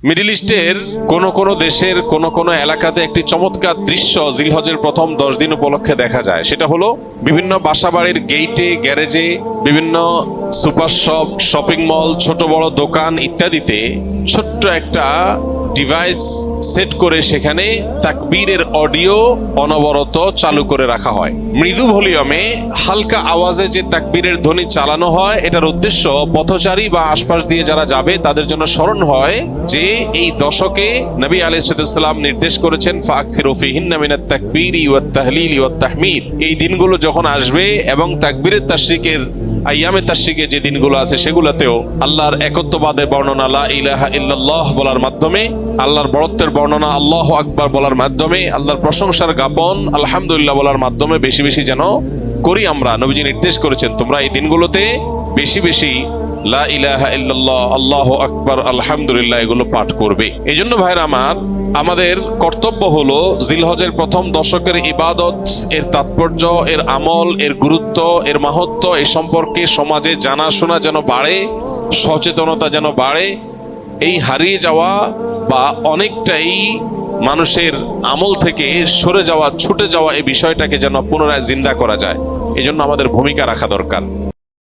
Middle ইস্টের কোন কোন দেশের কোন কোন এলাকাতে একটি চমৎকার দৃশ্য জিলহজের প্রথম 10 দিন উপলক্ষে দেখা যায়। সেটা হলো বিভিন্ন বাসাবাড়ির গেইটে, গ্যারেজে, বিভিন্ন সুপার শপ, শপিং মল, ছোট বড় দোকান ইত্যাদিতে ছোট্ট একটা ডিভাইস সেট করে সেখানে তাকবীরের অডিও অনবরত চালু করে রাখা হয়। মৃদু ভলিউমে হালকা আওয়াজে যে তাকবীরের ধ্বনি চালানো হয়, এটার উদ্দেশ্য পথচারী বা আশপাশ দিয়ে যারা যাবে তাদের জন্য স্মরণ হয় যে এই দশকে নবী আলাইহিস সালাম নির্দেশ করেছেন ফাকসিরু ফিহিন্না মিনাত তাকবীরি ওয়াত তাহলিলি ওয়াত তাহমিদ। এই দিনগুলো যখন আসবে এবং তাকবীরের তাশরিকের আইয়ামে তাশরিকে যে দিনগুলো আছে সেগুলোতেও আল্লাহর একত্ববাদের বর্ণনা লা ইলাহা ইল্লাল্লাহ বলার মাধ্যমে, আল্লাহর বড়ত্বের বর্ণনা আল্লাহু আকবার বলার মাধ্যমে, আল্লাহর প্রশংসার জ্ঞাপন আলহামদুলিল্লাহ বলার মাধ্যমে বেশি বেশি যেন করি আমরা। নবীজি নির্দেশ করেছেন তোমরা এই দিনগুলোতে বেশি বেশি লা ইলাহা ইল্লাল্লাহ, আল্লাহু আকবার, আলহামদুলিল্লাহ এগুলো পাঠ করবে। এই জন্য ভাইরা আমার, আমাদের কর্তব্য হলো জিলহজের প্রথম দশকের ইবাদত, এর তাৎপর্য, এর আমল, এর গুরুত্ব, এর মাহাত্ম্য এ সম্পর্কে সমাজে জানাশোনা যেন বাড়ে, সচেতনতা যেন বাড়ে। এই হারিয়ে যাওয়া বা অনেকটাই মানুষের আমল থেকে সরে যাওয়া, ছুটে যাওয়া এই বিষয়টাকে যেন পুনরায় জিন্দা করা যায়, এই জন্য আমাদের ভূমিকা রাখা দরকার।